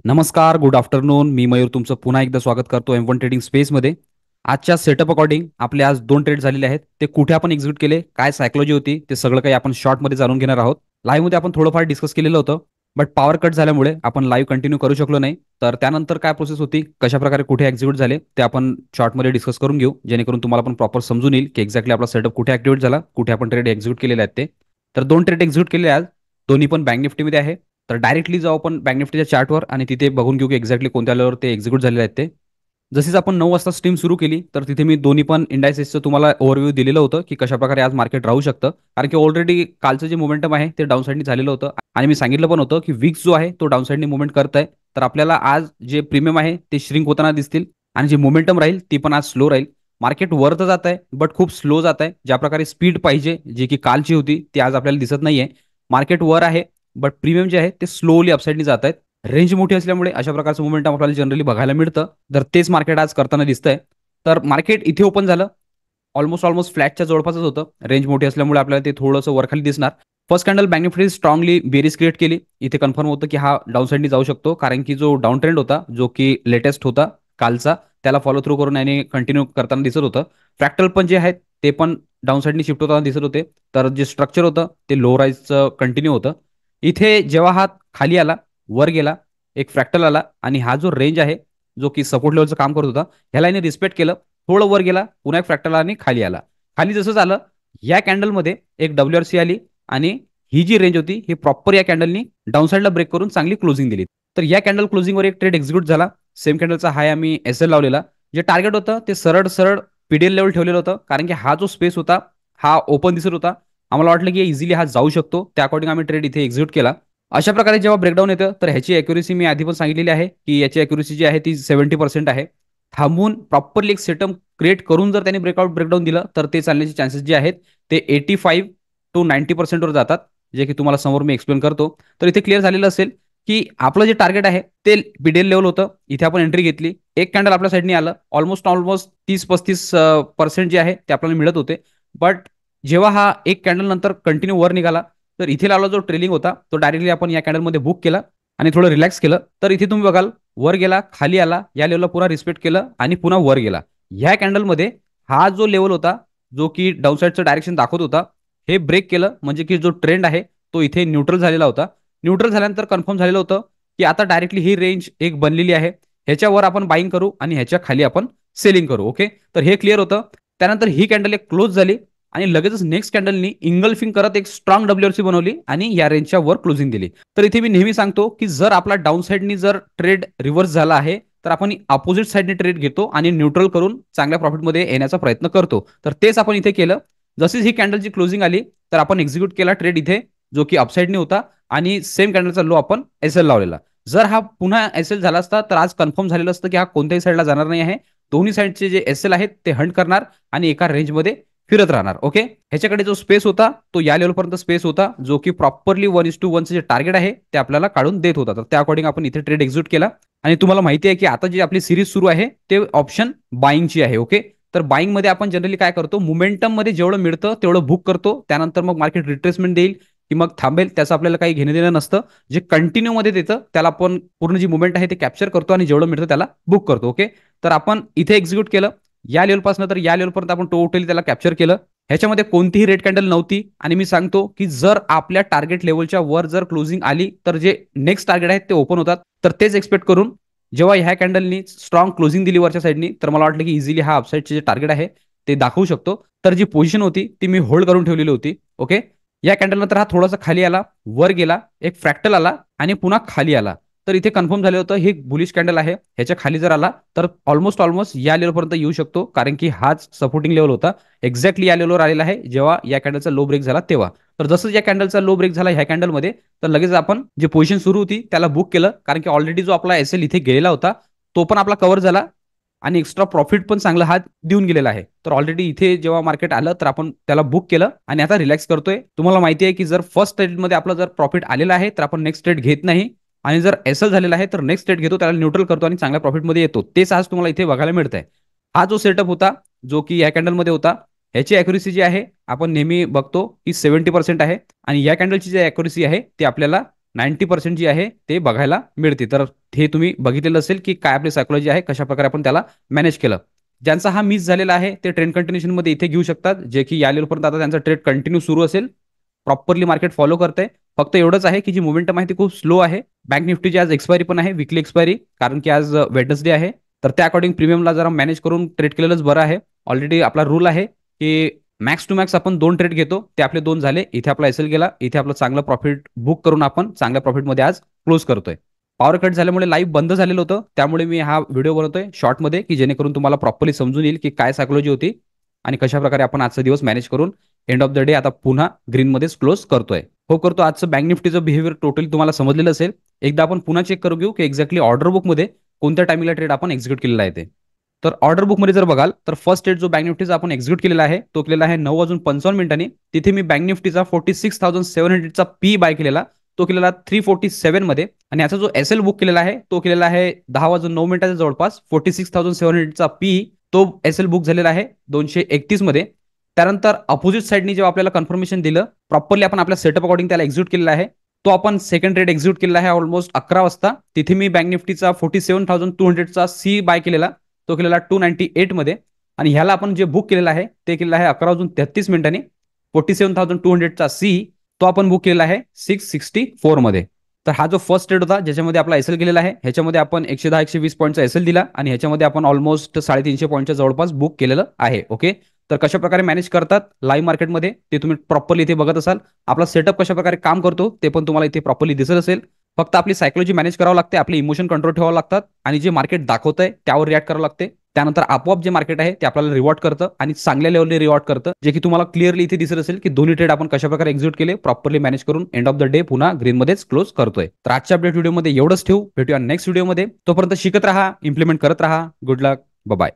नमस्कार, good afternoon. मी मयूर तुमचं पुन्हा एकदा स्वागत करतो M1 ट्रेडिंग स्पेसमध्ये. आजच्या सेटअप अकॉर्डिंग आपले आज 2 ट्रेड झालेले आहेत. ते कुठे आपण एक्झिक्यूट केले, काय सायकॉलॉजी होती, ते सगळं काही आपण शॉर्टमध्ये जाणून घेणार आहोत. लाईव्हमध्ये आपण थोडंफार डिस्कस केलेलं होतं, बट पॉवर कट झाल्यामुळे आपण लाईव्ह कंटिन्यू करू शकलो नाही. तर त्यानंतर काय प्रोसेस होती, कशाप्रकारे कुठे एक्झिक्यूट झाले, ते आपण शॉर्टमध्ये डिस्कस करून घेऊ, जेणेकरून तुम्हाला पण प्रॉपर समजून येईल की एक्झॅक्टली आपला सेटअप कुठे ॲक्टिव्हेट झाला, कुठे आपण ट्रेड एक्झिक्यूट केलेले आहेत ते. तर 2 ट्रेड एक्झिक्यूट केले आज, दोन्ही पण बँक निफ्टीमध्ये आहे. तर डायरेक्टली जाऊ आपण बँक निफ्टीच्या चार्टवर आणि तिथे बघून घेऊ की एक्झॅक्टली कोणत्या लेवलवर ते एक्झिक्यूट झालेले आहेत ते. जशीच आपण 9 वाजता स्ट्रीम सुरू केली, तर तिथे मी दोन्ही पण इंडायसेसचं तुम्हाला ओव्हरव्ह्यू दिलेलं होतं की कशाप्रकारे आज मार्केट राहू शकतं. कारण की ऑलरेडी कालचं जे मोमेंटम आहे ते डाऊन साईडनी झालेलं होतं आणि मी सांगितलं पण होतं की विक्स जो आहे तो डाऊन साईडनी मुवमेंट करत आहे. तर आपल्याला आज जे प्रीमियम आहे ते श्रिंक होताना दिसतील आणि जे मोमेंटम राहील ती पण आज स्लो राहील. मार्केट वर तर जात आहे, बट खूप स्लो जात आहे. ज्या प्रकारे स्पीड पाहिजे, जी की कालची होती, ती आज आपल्याला दिसत नाहीये. मार्केट वर आहे, बट प्रीमियम जे आहे ते स्लोली अपसाईडनी जात आहेत. रेंज मोठी असल्यामुळे अशा प्रकारचं मोमेंटम आपल्याला जनरली बघायला मिळतं. तर तेच मार्केट आज करताना दिसतंय. तर मार्केट इथे ओपन झालं, ऑलमोस्ट फ्लॅटच्या जवळपासच होतं. रेंज मोठी असल्यामुळे आपल्याला ते थोडंसं वरखाली दिसणार. First candle bank Nifty strongly बेरीज क्रिएट केली. इथे कन्फर्म होतं की हा डाऊन साईडनी जाऊ शकतो, कारण की जो डाऊन ट्रेंड होता, जो की लेटेस्ट होता कालचा, त्याला फॉलो थ्रू करून याने कंटिन्यू करताना दिसत होतं. फ्रॅक्टल पण जे आहेत ते पण डाऊन साईडनी शिफ्ट होताना दिसत होते. तर जे स्ट्रक्चर होतं ते लो राईजचं कंटिन्यू होतं. इथे जेव्हा हा खाली आला, वर गेला, एक फ्रॅक्टल आला आणि हा जो रेंज आहे, जो की सपोर्ट लेवलचं काम करत होता, ह्याला याने रिस्पेक्ट केलं. थोडं वर गेला, पुन्हा एक फ्रॅक्टल आणि खाली आला. खाली जसं झालं, या कॅन्डलमध्ये एक WRC आली आणि ही जी रेंज होती ही प्रॉपर या कॅन्डलनी डाऊन साईडला ब्रेक करून चांगली क्लोजिंग दिली. तर या कॅन्डल क्लोजिंगवर एक ट्रेड एक्झिक्यूट झाला. सेम कॅन्डलचा हाय आम्ही SL लावलेला. जे टार्गेट होतं ते सरळ सरळ PDL लेवल ठेवलेलं होतं, कारण की हा जो स्पेस होता हा ओपन दिसत होता. आम्हाला वाटलं की इझिली हा जाऊ शकतो, त्या अकॉर्डिंग आम्ही ट्रेड इथे एक्झिक्यूट केला. अशा प्रकारे जेव्हा ब्रेकडाऊन येतं, तर ह्याची अॅक्युरेसी मी आधी पण सांगितलेली आहे की याची अॅक्युरेसी जी आहे ती 70% आहे. थांबून प्रॉपरली एक सेटअप क्रिएट करून जर त्यांनी ब्रेकडाऊन दिलं, तर ते चालण्याचे चान्सेस जे आहेत ते 85 to 90% वर जातात, जे की तुम्हाला समोर मी एक्सप्लेन करतो. तर इथे क्लिअर झालेलं असेल की आपलं जे टार्गेट आहे ते PDL लेवल होतं. इथे आपण एंट्री घेतली, एक कॅन्डल आपल्या साईडनी आलं, ऑलमोस्ट 30-35% जे आहे ते आपल्याला मिळत होते. बट जेव्हा हा एक कॅन्डल नंतर कंटिन्यू वर निघाला, तर इथे लावला जो ट्रेलिंग होता तो डायरेक्टली आपण या कॅन्डलमध्ये बुक केला आणि थोडं रिलॅक्स केलं. तर इथे तुम्ही बघाल, वर गेला, खाली आला, या लेवलला पुन्हा रिस्पेक्ट केलं आणि पुन्हा वर गेला. ह्या कॅन्डलमध्ये हा जो लेवल होता, जो की डाऊन साईडचं डायरेक्शन दाखवत होता, हे ब्रेक केलं, म्हणजे की जो ट्रेंड आहे तो इथे न्यूट्रल झालेला होता. न्यूट्रल झाल्यानंतर कन्फर्म झालेलं होतं की आता डायरेक्टली ही रेंज एक बनलेली आहे, ह्याच्यावर आपण बाईंग करू आणि ह्याच्या खाली आपण सेलिंग करू. ओके, तर हे क्लिअर होतं. त्यानंतर ही कॅन्डल एक क्लोज झाली आणि लगेचच नेक्स्ट कॅन्डलनी इंगल्फिंग करत एक स्ट्रॉंग WRC बनवली आणि या रेंजच्या वर क्लोजिंग दिली. तर इथे मी नेहमी सांगतो की जर आपला डाऊन साईडनी जर ट्रेड रिव्हर्स झाला आहे, तर आपण अपोजिट साईडने ट्रेड घेतो आणि न्यूट्रल करून चांगल्या प्रॉफिटमध्ये येण्याचा प्रयत्न करतो. तर तेच आपण इथे केलं. जशीच ही कॅन्डलची क्लोजिंग आली, तर आपण एक्झिक्यूट केला ट्रेड इथे, जो की अपसाईडने होता आणि सेम कॅन्डलचा लो आपण SL लावलेला. जर हा पुन्हा SL झाला असता, तर आज कन्फर्म झालेलं असतं की हा कोणत्याही साईडला जाणार नाही आहे. दोन्ही साईडचे जे SL आहेत ते हंट करणार आणि एका रेंजमध्ये फिरत राहणार. ओके, ह्याच्याकडे जो स्पेस होता तो या लेवलपर्यंत स्पेस होता, जो की प्रॉपरली 1:1 जे टार्गेट आहे ते आपल्याला काढून देत होता. तर त्या अकॉर्डिंग आपण इथे ट्रेड एक्झिक्यूट केला आणि तुम्हाला माहिती आहे की आता जी आपली सिरीज सुरू आहे ते ऑप्शन बाईंगची आहे. ओके, तर बाईंगमध्ये आपण जनरली काय करतो, मोमेंटममध्ये जेवढं मिळतं तेवढं बुक करतो, त्यानंतर मग मार्केट रिट्रेसमेंट देईल की मग थांबेल, त्याचं आपल्याला काही घेणं देणं नसतं. जे कंटिन्यू मध्ये देतं त्याला आपण पूर्ण जी मुवमेंट आहे ते कॅप्चर करतो आणि जेवढं मिळतं त्याला बुक करतो. ओके, तर आपण इथे एक्झिक्यूट केलं. या लेवलपासून तर या लेवलपर्यंत आपण टोटली त्याला कॅप्चर केलं. ह्याच्यामध्ये कोणतीही रेड कॅन्डल नव्हती आणि मी सांगतो की जर आपल्या टार्गेट लेवलच्या वर जर क्लोजिंग आली, तर जे नेक्स्ट टार्गेट आहेत ते ओपन होतात. तर तेच एक्सपेक्ट करून जेव्हा ह्या कॅन्डलनी स्ट्रॉंग क्लोजिंग दिली वरच्या साईडनी, तर मला वाटलं की इझिली हा अपसाईडचे जे टार्गेट आहे ते दाखवू शकतो. तर जी पोझिशन होती ती मी होल्ड करून ठेवलेली होती. ओके, या कॅन्डल नंतर हा थोडासा खाली आला, वर गेला, एक फ्रॅक्टल आला आणि पुन्हा खाली आला. तर इथे कन्फर्म झालं होतं हे बुलिश कॅन्डल आहे, ह्याच्या खाली जर आला तर ऑलमोस्ट या लेवलपर्यंत येऊ शकतो, कारण की हाच सपोर्टिंग लेवल होता. एक्झॅक्टली या लेवलवर आलेला आहे जेव्हा या कॅन्डलचा लो ब्रेक झाला तेव्हा. तर जसं या कॅन्डलचा लो ब्रेक झाला ह्या कॅन्डलमध्ये, तर लगेच आपण जी पोझिशन सुरू होती त्याला बुक केलं, कारण की ऑलरेडी जो आपला SL इथे गेलेला होता तो पण आपला कव्हर झाला आणि एक्स्ट्रा प्रॉफिट पण चांगला हात देऊन गेलेला आहे. तर ऑलरेडी इथे जेव्हा मार्केट आलं तर आपण त्याला बुक केलं आणि आता रिलॅक्स करतोय. तुम्हाला माहिती आहे की जर फर्स्ट ट्रेडमध्ये आपलं जर प्रॉफिट आलेला आहे तर आपण नेक्स्ट ट्रेड घेत नाही आणि जर SL झालेला आहे तर नेक्स्ट ट्रेड घेतो, त्याला न्यूट्रल करतो आणि चांगल्या प्रॉफिटमध्ये येतो. तेच आज तुम्हाला इथे बघायला मिळत आहे. हा जो सेटअप होता, जो की या कॅन्डलमध्ये होता, ह्याची अॅक्युरेसी जी आहे आपण नेहमी बघतो की 70% आहे आणि या कॅन्डलची जी अॅक्युरेसी आहे ती आपल्याला 90% जी आहे ते बघायला मिळते. तर हे तुम्ही बघितलेलं असेल की काय आपली सायकोलॉजी आहे, कशा प्रकारे आपण त्याला मॅनेज केलं. ज्यांचा हा मिस झालेला आहे ते ट्रेंड कंटिन्युएशनमध्ये इथे घेऊ शकतात, जे की या लेवलपर्यंत आता त्यांचा ट्रेड कंटिन्यू सुरू असेल. प्रॉपरली मार्केट फॉलो करते. फक्त एवढंच आहे की जी मोमेंटम आहे ती खूप स्लो आहे. बँक निफ्टीची आज एक्सपायरी पण आहे, विकली एक्सपायरी, कारण की आज वेडनेसडे आहे. तर त्या अकॉर्डिंग प्रीमियमला जरा मॅनेज करून ट्रेड केलेलंच बरं आहे. ऑलरेडी आपला रूल आहे की मॅक्स टू मॅक्स आपण 2 ट्रेड घेतो, ते आपले 2 झाले. इथे आपला एसएल गेला, इथे आपलं चांगलं प्रॉफिट बुक करून आपण चांगल्या प्रॉफिटमध्ये आज क्लोज करतोय. पॉवर कट झाल्यामुळे लाईव्ह बंद झालेलं होतं, त्यामुळे मी हा व्हिडिओ बनवतोय शॉर्टमध्ये, की जेणेकरून तुम्हाला प्रॉपरली समजून येईल की काय सायकोलॉजी होती आणि कशा प्रकारे आपण आजचा दिवस मॅनेज करून एंड ऑफ द डे आता पुन्हा ग्रीनमध्येच क्लोज करतोय. हो करतो. आजचं बँक निफ्टीचं बिहेवियर टोटली तुम्हाला समजलेलं असेल. एकदा आपण पुन्हा चेक करू घेऊ की एक्झॅक्टली ऑर्डर बुकमध्ये कोणत्या टायमिंगला ट्रेड आपण एक्झिक्यूट केलेला आहे ते. तर ऑर्डर बुकमध्ये जर बघाल तर फर्स्ट ट्रेड जो बँक निफ्टीचा आपण एक्झिक्यूट केलेला आहे तो केलेला आहे 9:55. तिथे मी बँक निफ्टीचा 46,700चा पी बाय केलेला, तो केलेला 347 मध्ये. आणि याचा जो एस एल बुक केलेला आहे तो केलेला आहे 10:09 जवळपास. 46,700चा पी तो एस एल बुक झालेला आहे 231 मध्ये. त्यानंतर अपोजिट साईडनी जेव्हा आपल्याला कन्फर्मेशन दिलं, प्रॉपरली आपण आपल्या सेटअप अकॉर्डिंग त्याला एक्झिक्यूट केलेला आहे. तो आपण सेकंड ट्रेड एक्झिक्यूट केलेला आहे ऑलमोस्ट 11 वाजता. तिथे मी बँक निफ्टीचा 47,200चा सी बाय केलेला, तो केलेला 298 मध्ये. आणि ह्याला आपण जे बुक केलेला आहे ते केलेलं आहे 11:33. 47,200चा सी तो आपण बुक केलेला आहे 664 मध्ये. तर हा जो फर्स्ट ट्रेड होता ज्याच्यामध्ये आपला एसएल केलेला आहे, ह्याच्यामध्ये आपण 110-120 पॉईंटचा एसएल दिला आणि ह्याच्यामध्ये आपण ऑलमोस्ट 350 पॉईंटच्या जवळपास बुक केलेलं आहे. ओके. तर कशा प्रकारे मॅनेज करतात लाईव्ह मार्केटमध्ये ते तुम्ही प्रॉपरली इथे बघत असाल. आपला सेटअप कशा प्रकारे काम करतो ते पण तुम्हाला इथे प्रॉपरली दिसत असेल. फक्त आपली सायकोलॉजी मॅनेज करावं लागते, आपले इमोशन कंट्रोल ठेवावं लागतात आणि जे मार्केट दाखवतंय त्यावर रिॲक्ट करावं लागते. त्यानंतर आपोआप जे मार्केट आहे ते आपल्याला रिवॉर्ड करतं आणि चांगल्या लेवलने रिवॉर्ड करतं, जे की तुम्हाला क्लिअरली इथे दिसत असेल की दोन्ही ट्रेड आपण कशा प्रकारे एक्झिक्यूट केले, प्रॉपरली मॅनेज करून एंड ऑफ द डे पुन्हा ग्रीनमध्येच क्लोज करतोय. तर आजच्या अपडेट व्हिडिओमध्ये एवढंच ठेवू. भेटूया नेक्स्ट व्हिडिओमध्ये. तोपर्यंत शिकत राहा, इम्प्लिमेंट करत राहा. गुड लक. बाय.